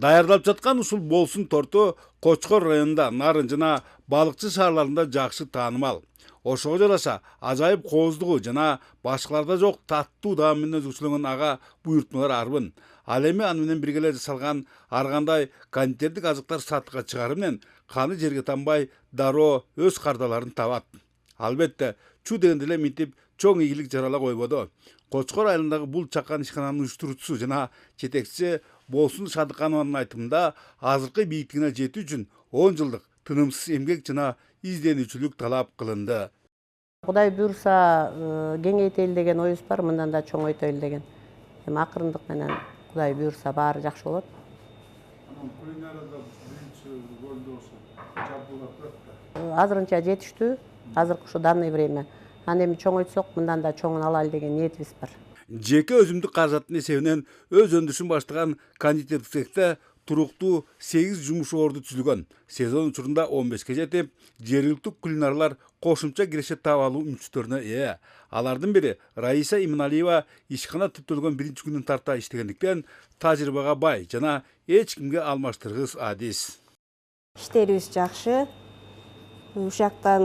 Даярдалып жаткан ушул болсун торту Кочкор районунда Нарын жана Балыкчы шаарларында жакшы таанымал. Ошого жараша ажайып кооздугу жана башкаларда жок таттуу даам менен өзгөчөлөнгөн ага буйртмалар арбын. Ал эми аны менен бирге эле жасалган ар кандай кондитердик азыктар сатыкка чыгаруу менен каны жерге тамбай дароо өз кардаларын табат. Албетте, чу дегенде эле минтип чоң ийгилик жарала койбодо. Кочкор айылындагы бул чакан ишкананын уюштуруучусу жана жетекчиси Болсун Шадыканованын айтымында азыркы бийиктигине жетүү үчүн 10 жылдык тынымсыз эмгек жана изденүүчүлүк талап кылынды. Кудай буйрса кеңейтели деген оюбуз бар, мындан да чоңойтолу деген. Эми акырындык менен Кудай буйрса баары жакшы болот. Кулинарияда биринчи ролдо ошо Азырынча жетиштүү, азыркы ушу данный время. Аны эми чоңойтсок мындан да чоңун алалы деген ниетибиз бар. Жеке өзүмдүк каражаттын эсебинен өз өндүрүшүн баштаган кондитердик цехте туруктуу 8 жумуш орду түзүлгөн. Сезон учурунда 15ке жетип, жергиликтүү кулинарлар кошумча киреше таап алуу мүмкүнчүлүктөрүнө ээ. Алардын бири Раиса Иманалиева ишкана түптөлгөн биринчи күндөн тарта иштегендиктен тажрыйбага бай жана эч кимге алмаштыргыс адис. Иштерибиз жакшы. Ушактан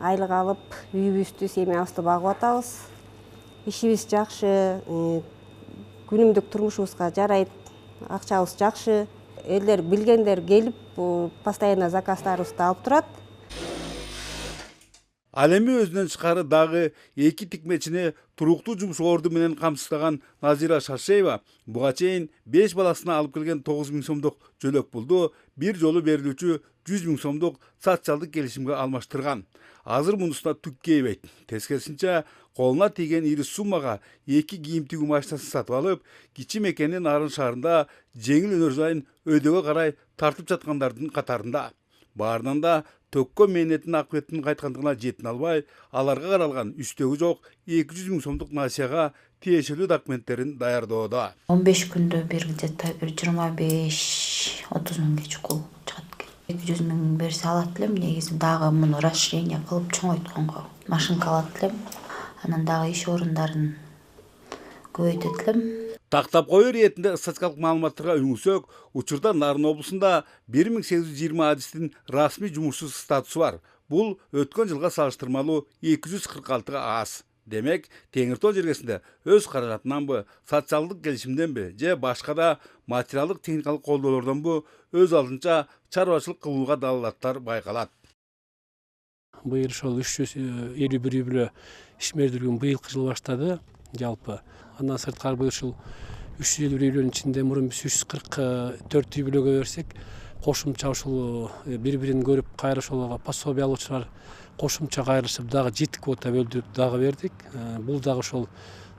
айлык алып, үйүбүздү, семьябызды багып атабыз. Ишибиз жакшы, күнүмдүк турмушубузга жарайт, акчабыз жакшы. Элдер билгендер келип, постоянно заказдарыбызды алып турат. Ал эми өзүнөн тышкары дагы 2 тикмечини туруктуу жумуш орду менен камсыздаган Назира Шашеева буга чейин 5 баласына алып келген 9 000 сомдук жөлөк пулду бир жолу берилүүчү 100 000 сомдук социалдык келишимге алмаштырган. Азыр мунусуна түк кейбейт. Тескерисинче, колуна тийген ири суммага 2 кийим тигүү машинасын сатып алып, кичи мекенин Нарын шаарында жеңил өнөр жайын өйдөгө карай тартып жаткандардын катарында. Баарынан да төккө мээнеттин акыбеттин кайткандыгына жетин албай, аларга каралган үстөгү жок 200 000 сомдук насыяга тиешелүү документтерин даярдоодо. 15 күндө бир где-то 25-30 миңге чукул чыгат. 200 000 берсе алат элем, негизи дагы муну расширение кылып чоңойтконго машинка алат элем. Анан дагы иш орундарын көбөйтөт элем. Тактап коюу иретинде статистикалык маалыматтарга үңүлсөк, учурда Нарын облусунда 1820 адистин расмий жумушсуз статусу бар. Бул өткөн жылга салыштырмалуу 246 аз. Демек, Теңир Тоо жергесинде өз каражатынанбы, социалдык келишимденби же башка да материалдык техникалык колдоолордонбу өз алдынча чарбачылык кылууга далилаттар байкалат. Быйыл ошол 351 үй бүлө ишмердүүлүгүн быйылкы жыл баштады жалпы. Андан сырткары быйыл ушул 351 үй бүлөнүн ичинде мурун биз 344 үй бүлөгө берсек, кошумча ушул бири-бирин көрүп кайра ошол пособие алуучулар кошумча кайрылышып дагы 7 квота бөлдүрүп дагы бердик. Бул дагы ошол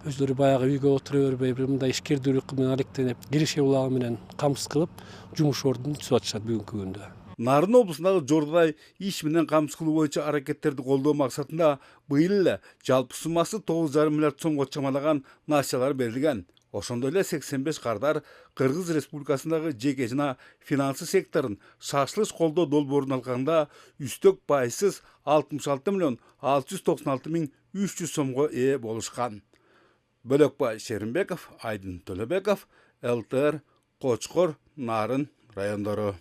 өздөрү баягы үйгө отура бербей, бир мындай ишкердүүлүк менен алектенип, киреше булагы менен камсыз кылып, жумуш ордун түзүп атышат бүгүнкү күндө. Нарын облусундагы жордодай иш менен камсыз кылуу боюнча аракеттерди колдоо максатында быйыл эле жалпы суммасы 9,5 миллиард сомго чамалаган насыялар берилген. Ошондой эле 85 кардар Кыргыз Республикасындагы жеке жана финансы секторун шашылыш колдоо долбоорун алганда үстөк пайсыз 66,696,300 сомго ээ болушкан. Бөлөкбай Шеримбеков, Айдын Төлөбеков, ЛТР, Кочкор, Нарын райондору.